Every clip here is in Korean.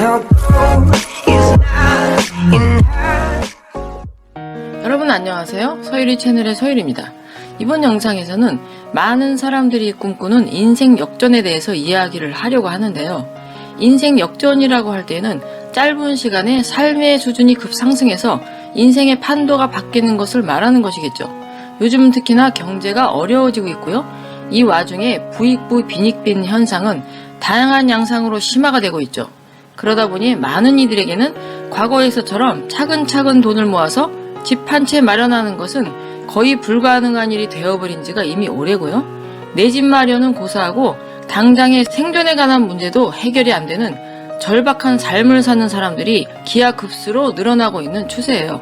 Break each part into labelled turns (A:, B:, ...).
A: your goal is not enough.
B: 여러분 안녕하세요. 서유리 채널의 서유리입니다. 이번 영상에서는 많은 사람들이 꿈꾸는 인생 역전에 대해서 이야기를 하려고 하는데요. 인생 역전이라고 할 때는 짧은 시간에 삶의 수준이 급상승해서 인생의 판도가 바뀌는 것을 말하는 것이겠죠. 요즘 특히나 경제가 어려워지고 있고요. 이 와중에 부익부 빈익빈 현상은 다양한 양상으로 심화가 되고 있죠. 그러다 보니 많은 이들에게는 과거에서처럼 차근차근 돈을 모아서 집 한 채 마련하는 것은 거의 불가능한 일이 되어버린 지가 이미 오래고요. 내 집 마련은 고사하고 당장의 생존에 관한 문제도 해결이 안 되는 절박한 삶을 사는 사람들이 기하급수로 늘어나고 있는 추세예요.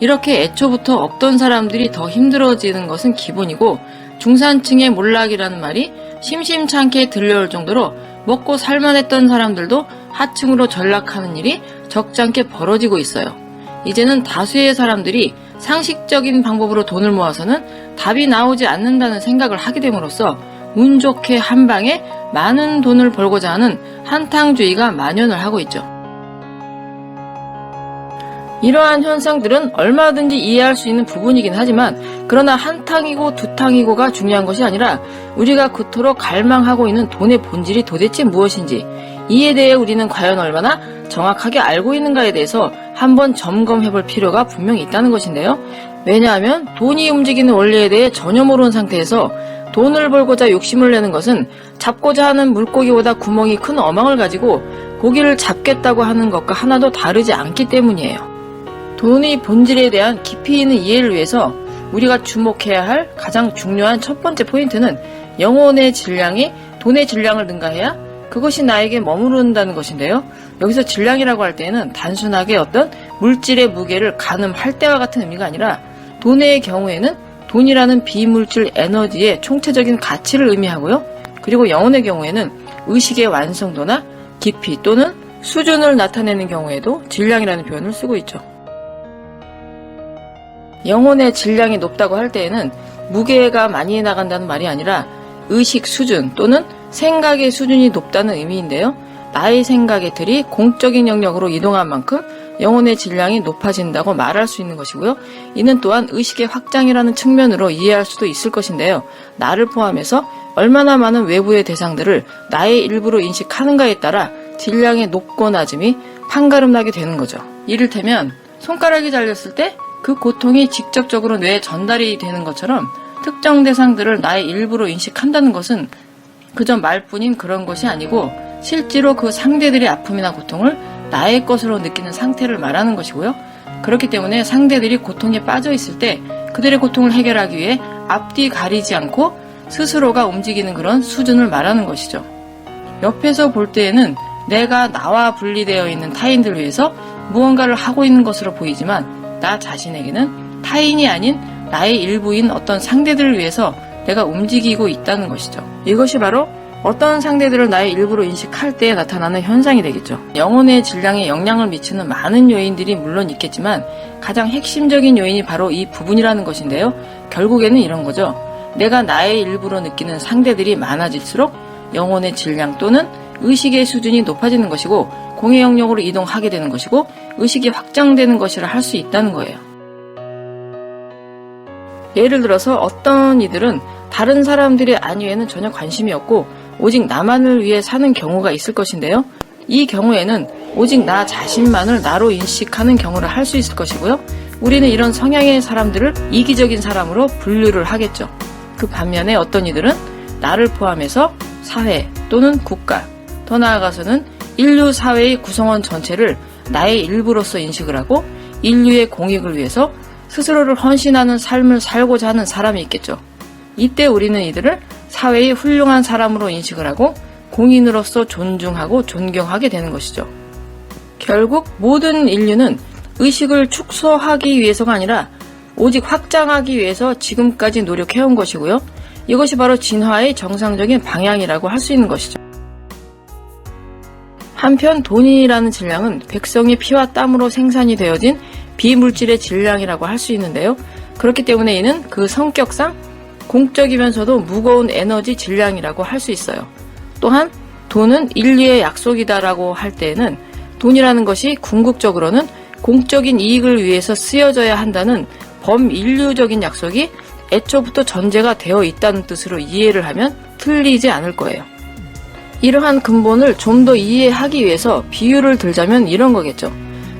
B: 이렇게 애초부터 없던 사람들이 더 힘들어지는 것은 기본이고 중산층의 몰락이라는 말이 심심찮게 들려올 정도로 먹고 살만했던 사람들도 하층으로 전락하는 일이 적잖게 벌어지고 있어요. 이제는 다수의 사람들이 상식적인 방법으로 돈을 모아서는 답이 나오지 않는다는 생각을 하게 됨으로써 운 좋게 한 방에 많은 돈을 벌고자 하는 한탕주의가 만연을 하고 있죠. 이러한 현상들은 얼마든지 이해할 수 있는 부분이긴 하지만 그러나 한탕이고 두탕이고가 중요한 것이 아니라 우리가 그토록 갈망하고 있는 돈의 본질이 도대체 무엇인지 이에 대해 우리는 과연 얼마나 정확하게 알고 있는가에 대해서 한번 점검해 볼 필요가 분명히 있다는 것인데요. 왜냐하면 돈이 움직이는 원리에 대해 전혀 모르는 상태에서 돈을 벌고자 욕심을 내는 것은 잡고자 하는 물고기보다 구멍이 큰 어망을 가지고 고기를 잡겠다고 하는 것과 하나도 다르지 않기 때문이에요. 돈의 본질에 대한 깊이 있는 이해를 위해서 우리가 주목해야 할 가장 중요한 첫 번째 포인트는 영혼의 질량이 돈의 질량을 능가해야 그것이 나에게 머무른다는 것인데요. 여기서 질량이라고 할 때는 단순하게 어떤 물질의 무게를 가늠할 때와 같은 의미가 아니라 돈의 경우에는 돈이라는 비물질 에너지의 총체적인 가치를 의미하고요. 그리고 영혼의 경우에는 의식의 완성도나 깊이 또는 수준을 나타내는 경우에도 질량이라는 표현을 쓰고 있죠. 영혼의 질량이 높다고 할 때에는 무게가 많이 나간다는 말이 아니라 의식 수준 또는 생각의 수준이 높다는 의미인데요. 나의 생각의 틀이 공적인 영역으로 이동한 만큼 영혼의 질량이 높아진다고 말할 수 있는 것이고요. 이는 또한 의식의 확장이라는 측면으로 이해할 수도 있을 것인데요. 나를 포함해서 얼마나 많은 외부의 대상들을 나의 일부로 인식하는가에 따라 질량의 높고 낮음이 판가름나게 되는 거죠. 이를테면 손가락이 잘렸을 때 그 고통이 직접적으로 뇌에 전달이 되는 것처럼 특정 대상들을 나의 일부로 인식한다는 것은 그저 말뿐인 그런 것이 아니고 실제로 그 상대들의 아픔이나 고통을 나의 것으로 느끼는 상태를 말하는 것이고요. 그렇기 때문에 상대들이 고통에 빠져 있을 때 그들의 고통을 해결하기 위해 앞뒤 가리지 않고 스스로가 움직이는 그런 수준을 말하는 것이죠. 옆에서 볼 때에는 내가 나와 분리되어 있는 타인들을 위해서 무언가를 하고 있는 것으로 보이지만 나 자신에게는 타인이 아닌 나의 일부인 어떤 상대들을 위해서 내가 움직이고 있다는 것이죠. 이것이 바로 어떤 상대들을 나의 일부로 인식할 때 나타나는 현상이 되겠죠. 영혼의 질량에 영향을 미치는 많은 요인들이 물론 있겠지만 가장 핵심적인 요인이 바로 이 부분이라는 것인데요. 결국에는 이런 거죠. 내가 나의 일부로 느끼는 상대들이 많아질수록 영혼의 질량 또는 의식의 수준이 높아지는 것이고 공의 영역으로 이동하게 되는 것이고 의식이 확장되는 것이라 할 수 있다는 거예요. 예를 들어서 어떤 이들은 다른 사람들의 안위에는 전혀 관심이 없고 오직 나만을 위해 사는 경우가 있을 것인데요. 이 경우에는 오직 나 자신만을 나로 인식하는 경우를 할 수 있을 것이고요. 우리는 이런 성향의 사람들을 이기적인 사람으로 분류를 하겠죠. 그 반면에 어떤 이들은 나를 포함해서 사회 또는 국가, 더 나아가서는 인류 사회의 구성원 전체를 나의 일부로서 인식을 하고 인류의 공익을 위해서 스스로를 헌신하는 삶을 살고자 하는 사람이 있겠죠. 이때 우리는 이들을 사회의 훌륭한 사람으로 인식을 하고 공인으로서 존중하고 존경하게 되는 것이죠. 결국 모든 인류는 의식을 축소하기 위해서가 아니라 오직 확장하기 위해서 지금까지 노력해온 것이고요. 이것이 바로 진화의 정상적인 방향이라고 할 수 있는 것이죠. 한편 돈이라는 질량은 백성의 피와 땀으로 생산이 되어진 비물질의 질량이라고 할 수 있는데요. 그렇기 때문에 이는 그 성격상 공적이면서도 무거운 에너지 질량이라고 할 수 있어요. 또한 돈은 인류의 약속이다라고 할 때에는 돈이라는 것이 궁극적으로는 공적인 이익을 위해서 쓰여져야 한다는 범인류적인 약속이 애초부터 전제가 되어 있다는 뜻으로 이해를 하면 틀리지 않을 거예요. 이러한 근본을 좀 더 이해하기 위해서 비유를 들자면 이런 거겠죠.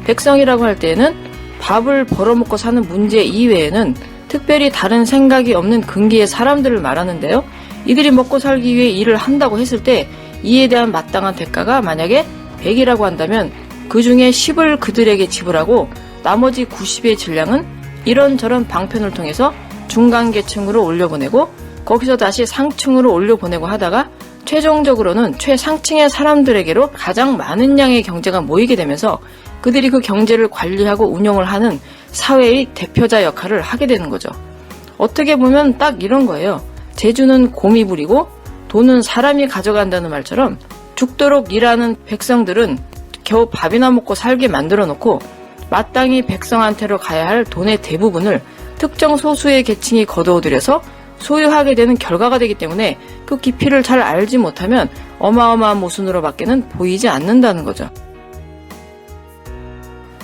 B: 백성이라고 할 때에는 밥을 벌어먹고 사는 문제 이외에는 특별히 다른 생각이 없는 근기의 사람들을 말하는데요. 이들이 먹고 살기 위해 일을 한다고 했을 때 이에 대한 마땅한 대가가 만약에 100이라고 한다면 그 중에 10을 그들에게 지불하고 나머지 90의 질량은 이런저런 방편을 통해서 중간계층으로 올려보내고 거기서 다시 상층으로 올려보내고 하다가 최종적으로는 최상층의 사람들에게로 가장 많은 양의 경제가 모이게 되면서 그들이 그 경제를 관리하고 운영을 하는 사회의 대표자 역할을 하게 되는 거죠. 어떻게 보면 딱 이런 거예요. 재주는 곰이 부리고 돈은 사람이 가져간다는 말처럼 죽도록 일하는 백성들은 겨우 밥이나 먹고 살게 만들어 놓고 마땅히 백성한테로 가야 할 돈의 대부분을 특정 소수의 계층이 거두어들여서 소유하게 되는 결과가 되기 때문에 그 깊이를 잘 알지 못하면 어마어마한 모순으로 밖에는 보이지 않는다는 거죠.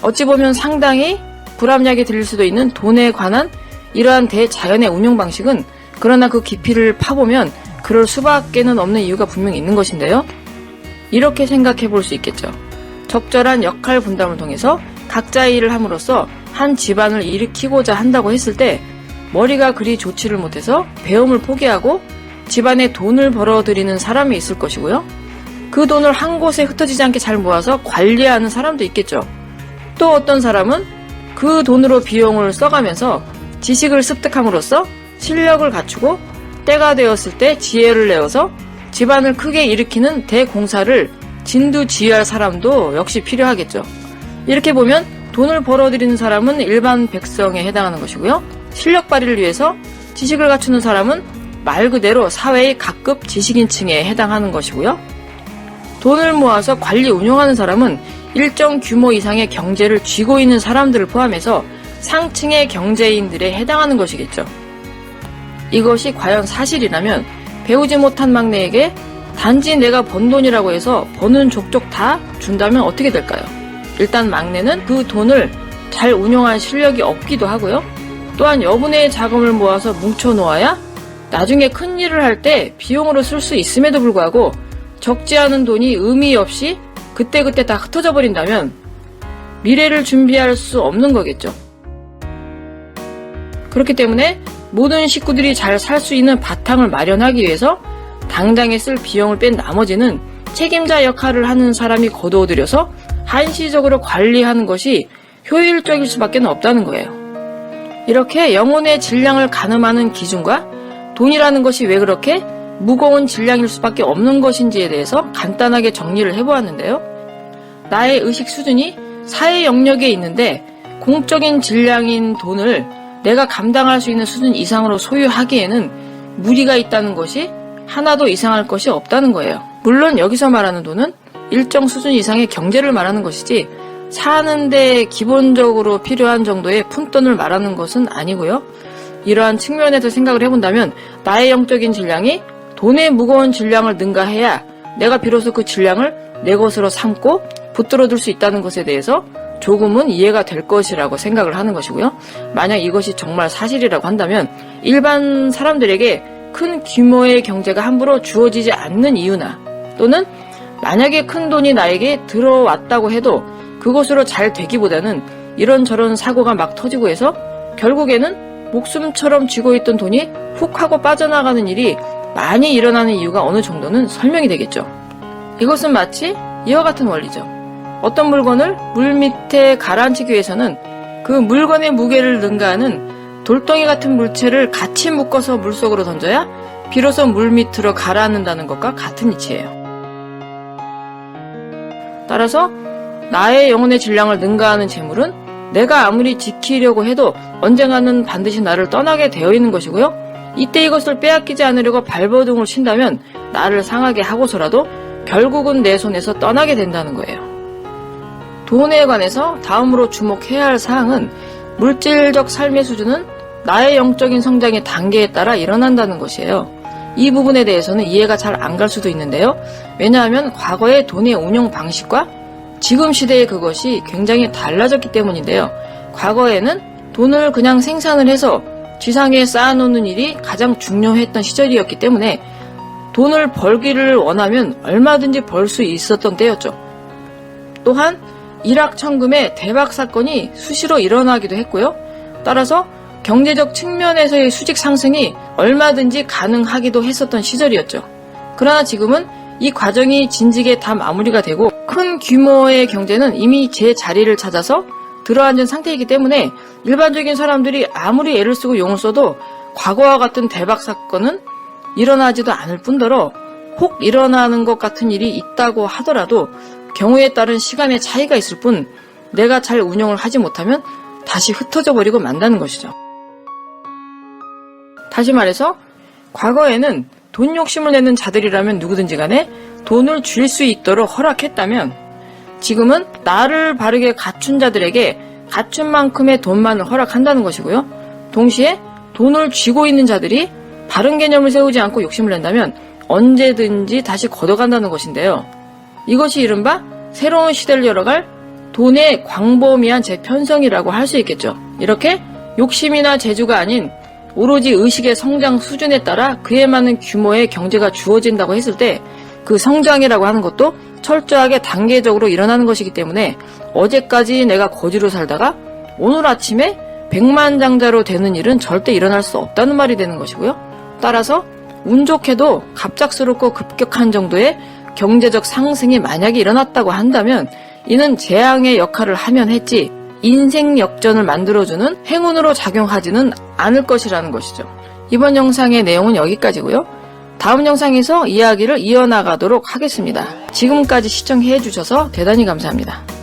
B: 어찌 보면 상당히 불합리하게 들릴 수도 있는 돈에 관한 이러한 대자연의 운용 방식은 그러나 그 깊이를 파보면 그럴 수밖에는 없는 이유가 분명히 있는 것인데요. 이렇게 생각해 볼 수 있겠죠. 적절한 역할 분담을 통해서 각자의 일을 함으로써 한 집안을 일으키고자 한다고 했을 때 머리가 그리 좋지를 못해서 배움을 포기하고 집안에 돈을 벌어들이는 사람이 있을 것이고요. 그 돈을 한 곳에 흩어지지 않게 잘 모아서 관리하는 사람도 있겠죠. 또 어떤 사람은 그 돈으로 비용을 써가면서 지식을 습득함으로써 실력을 갖추고 때가 되었을 때 지혜를 내어서 집안을 크게 일으키는 대공사를 진두지휘할 사람도 역시 필요하겠죠. 이렇게 보면 돈을 벌어들이는 사람은 일반 백성에 해당하는 것이고요. 실력 발휘를 위해서 지식을 갖추는 사람은 말 그대로 사회의 각급 지식인층에 해당하는 것이고요. 돈을 모아서 관리 운영하는 사람은 일정 규모 이상의 경제를 쥐고 있는 사람들을 포함해서 상층의 경제인들에 해당하는 것이겠죠. 이것이 과연 사실이라면 배우지 못한 막내에게 단지 내가 번 돈이라고 해서 버는 족족 다 준다면 어떻게 될까요? 일단 막내는 그 돈을 잘 운용할 실력이 없기도 하고요. 또한 여분의 자금을 모아서 뭉쳐놓아야 나중에 큰 일을 할 때 비용으로 쓸 수 있음에도 불구하고 적지 않은 돈이 의미 없이 그때그때 다 흩어져 버린다면 미래를 준비할 수 없는 거겠죠. 그렇기 때문에 모든 식구들이 잘 살 수 있는 바탕을 마련하기 위해서 당장에 쓸 비용을 뺀 나머지는 책임자 역할을 하는 사람이 거두어들여서 한시적으로 관리하는 것이 효율적일 수밖에 없다는 거예요. 이렇게 영혼의 질량을 가늠하는 기준과 돈이라는 것이 왜 그렇게 무거운 질량일 수밖에 없는 것인지에 대해서 간단하게 정리를 해보았는데요. 나의 의식 수준이 사회 영역에 있는데 공적인 질량인 돈을 내가 감당할 수 있는 수준 이상으로 소유하기에는 무리가 있다는 것이 하나도 이상할 것이 없다는 거예요. 물론 여기서 말하는 돈은 일정 수준 이상의 경제를 말하는 것이지 사는데 기본적으로 필요한 정도의 푼돈을 말하는 것은 아니고요. 이러한 측면에서 생각을 해본다면 나의 영적인 질량이 돈의 무거운 질량을 능가해야 내가 비로소 그 질량을 내 것으로 삼고 붙들어둘 수 있다는 것에 대해서 조금은 이해가 될 것이라고 생각을 하는 것이고요. 만약 이것이 정말 사실이라고 한다면 일반 사람들에게 큰 규모의 경제가 함부로 주어지지 않는 이유나 또는 만약에 큰 돈이 나에게 들어왔다고 해도 그것으로 잘 되기보다는 이런저런 사고가 막 터지고 해서 결국에는 목숨처럼 쥐고 있던 돈이 훅 하고 빠져나가는 일이 많이 일어나는 이유가 어느 정도는 설명이 되겠죠. 이것은 마치 이와 같은 원리죠. 어떤 물건을 물 밑에 가라앉히기 위해서는 그 물건의 무게를 능가하는 돌덩이 같은 물체를 같이 묶어서 물속으로 던져야 비로소 물 밑으로 가라앉는다는 것과 같은 이치예요. 따라서 나의 영혼의 질량을 능가하는 재물은 내가 아무리 지키려고 해도 언젠가는 반드시 나를 떠나게 되어 있는 것이고요. 이때 이것을 빼앗기지 않으려고 발버둥을 친다면 나를 상하게 하고서라도 결국은 내 손에서 떠나게 된다는 거예요. 돈에 관해서 다음으로 주목해야 할 사항은 물질적 삶의 수준은 나의 영적인 성장의 단계에 따라 일어난다는 것이에요. 이 부분에 대해서는 이해가 잘 안 갈 수도 있는데요. 왜냐하면 과거의 돈의 운용 방식과 지금 시대의 그것이 굉장히 달라졌기 때문인데요. 과거에는 돈을 그냥 생산을 해서 지상에 쌓아놓는 일이 가장 중요했던 시절이었기 때문에 돈을 벌기를 원하면 얼마든지 벌 수 있었던 때였죠. 또한 일확천금의 대박 사건이 수시로 일어나기도 했고요. 따라서 경제적 측면에서의 수직 상승이 얼마든지 가능하기도 했었던 시절이었죠. 그러나 지금은 이 과정이 진지게 다 마무리가 되고 큰 규모의 경제는 이미 제 자리를 찾아서 들어앉은 상태이기 때문에 일반적인 사람들이 아무리 애를 쓰고 용을 써도 과거와 같은 대박 사건은 일어나지도 않을 뿐더러 혹 일어나는 것 같은 일이 있다고 하더라도 경우에 따른 시간의 차이가 있을 뿐 내가 잘 운영을 하지 못하면 다시 흩어져 버리고 만다는 것이죠. 다시 말해서 과거에는 돈 욕심을 내는 자들이라면 누구든지 간에 돈을 줄 수 있도록 허락했다면 지금은 나를 바르게 갖춘 자들에게 갖춘 만큼의 돈만을 허락한다는 것이고요. 동시에 돈을 쥐고 있는 자들이 바른 개념을 세우지 않고 욕심을 낸다면 언제든지 다시 걷어간다는 것인데요. 이것이 이른바 새로운 시대를 열어갈 돈의 광범위한 재편성이라고 할 수 있겠죠. 이렇게 욕심이나 재주가 아닌 오로지 의식의 성장 수준에 따라 그에 맞는 규모의 경제가 주어진다고 했을 때 그 성장이라고 하는 것도 철저하게 단계적으로 일어나는 것이기 때문에 어제까지 내가 거지로 살다가 오늘 아침에 백만장자로 되는 일은 절대 일어날 수 없다는 말이 되는 것이고요. 따라서 운 좋게도 갑작스럽고 급격한 정도의 경제적 상승이 만약에 일어났다고 한다면 이는 재앙의 역할을 하면 했지 인생 역전을 만들어주는 행운으로 작용하지는 않을 것이라는 것이죠. 이번 영상의 내용은 여기까지고요. 다음 영상에서 이야기를 이어나가도록 하겠습니다. 지금까지 시청해 주셔서 대단히 감사합니다.